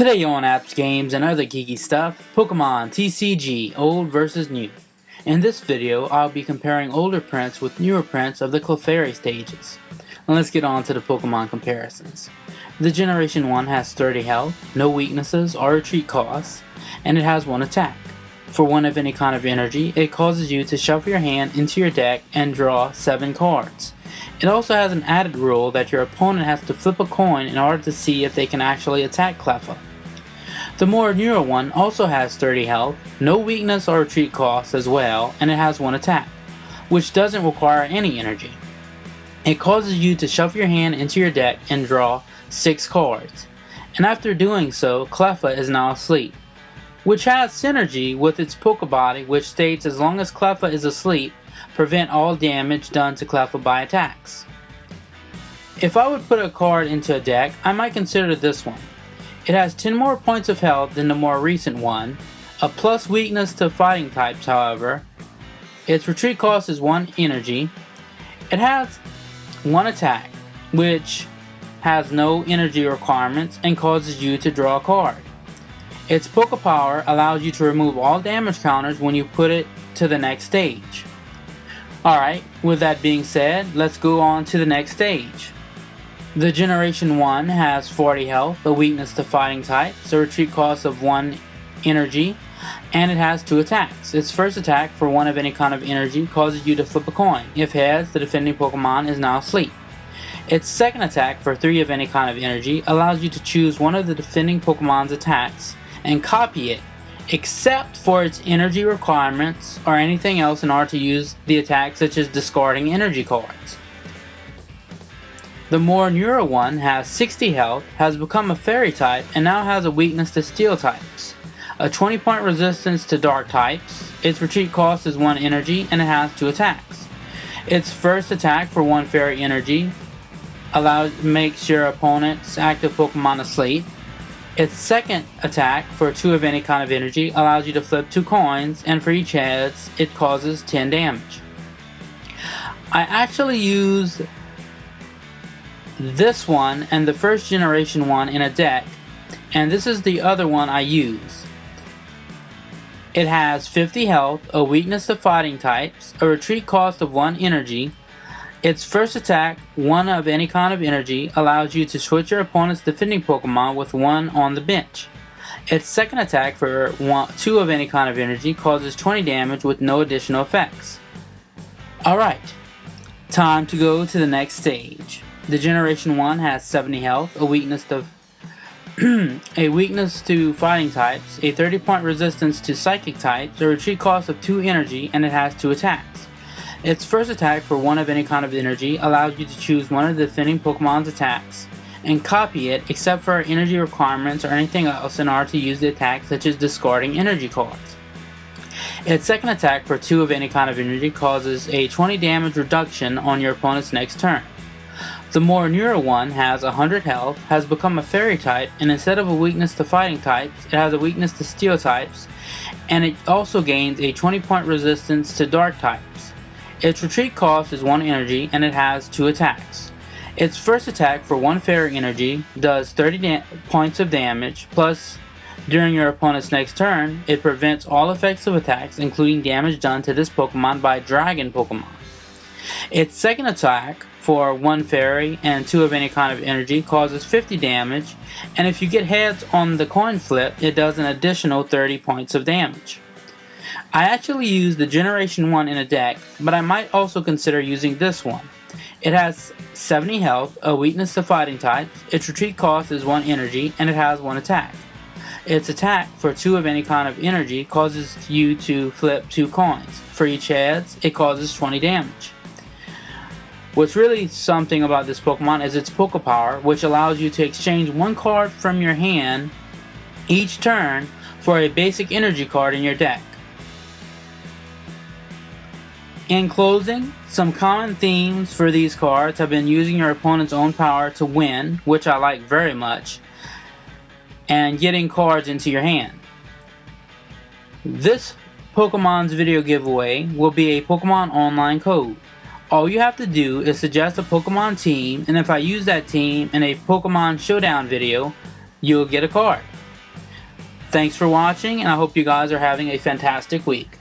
Today on Apps, Games, and Other Geeky Stuff, Pokemon TCG, Old versus New. In this video, I'll be comparing older prints with newer prints of the Clefairy Stages. And let's get on to the Pokemon comparisons. The Generation 1 has 30 health, no weaknesses or retreat costs, and it has 1 attack. For 1 of any kind of energy, it causes you to shuffle your hand into your deck and draw 7 cards. It also has an added rule that your opponent has to flip a coin in order to see if they can actually attack Clefairy. The more newer one also has 30 health, no weakness or retreat costs as well, and it has 1 attack, which doesn't require any energy. It causes you to shuffle your hand into your deck and draw 6 cards, and after doing so, Clefairy is now asleep, which has synergy with its Pokebody, which states as long as Clefairy is asleep, prevent all damage done to Clefairy by attacks. If I would put a card into a deck, I might consider this one. It has 10 more points of health than the more recent one, a plus weakness to fighting types however. Its retreat cost is 1 energy. It has 1 attack, which has no energy requirements and causes you to draw a card. Its Pokepower allows you to remove all damage counters when you put it to the next stage. Alright, with that being said, let's go on to the next stage. The Generation 1 has 40 health, a weakness to fighting types, a retreat cost of 1 energy, and it has 2 attacks. Its first attack for 1 of any kind of energy causes you to flip a coin. If heads, the defending Pokemon is now asleep. Its second attack for 3 of any kind of energy allows you to choose 1 of the defending Pokemon's attacks and copy it, except for its energy requirements or anything else in order to use the attack, such as discarding energy cards. The more newer one has 60 health, has become a fairy type, and now has a weakness to steel types, a 20-point resistance to dark types. Its retreat cost is 1 energy, and it has 2 attacks. Its first attack for 1 fairy energy makes your opponent's active Pokemon asleep. Its second attack for 2 of any kind of energy allows you to flip 2 coins, and for each heads, it causes 10 damage. I actually used this one and the first generation one in a deck, and this is the other one I use. It has 50 health, a weakness to fighting types, a retreat cost of 1 energy. Its first attack, 1 of any kind of energy, allows you to switch your opponent's defending Pokemon with 1 on the bench. Its second attack for 2 of any kind of energy causes 20 damage with no additional effects. Alright, time to go to the next stage. The Generation 1 has 70 health, a weakness to fighting types, a 30-point resistance to psychic types, a retreat cost of 2 energy, and it has 2 attacks. Its first attack for 1 of any kind of energy allows you to choose 1 of the defending Pokemon's attacks and copy it, except for energy requirements or anything else in order to use the attack, such as discarding energy cards. Its second attack for 2 of any kind of energy causes a 20 damage reduction on your opponent's next turn. The more newer one has 100 health, has become a fairy type, and instead of a weakness to fighting types, it has a weakness to steel types, and it also gains a 20-point resistance to dark types. Its retreat cost is 1 energy, and it has 2 attacks. Its first attack for 1 fairy energy does 30 points of damage, plus during your opponent's next turn, it prevents all effects of attacks, including damage done to this Pokemon by dragon Pokemon. Its second attack for 1 fairy and 2 of any kind of energy causes 50 damage, and if you get heads on the coin flip, it does an additional 30 points of damage. I actually used the Generation 1 in a deck, but I might also consider using this one. It has 70 health, a weakness to fighting types, its retreat cost is 1 energy, and it has 1 attack. Its attack for 2 of any kind of energy causes you to flip 2 coins. For each heads, it causes 20 damage. What's really something about this Pokemon is its Pokepower, which allows you to exchange 1 card from your hand each turn for a basic energy card in your deck. In closing, some common themes for these cards have been using your opponent's own power to win, which I like very much, and getting cards into your hand. This Pokemon's video giveaway will be a Pokemon online code. All you have to do is suggest a Pokemon team, and if I use that team in a Pokemon Showdown video, you'll get a card. Thanks for watching, and I hope you guys are having a fantastic week.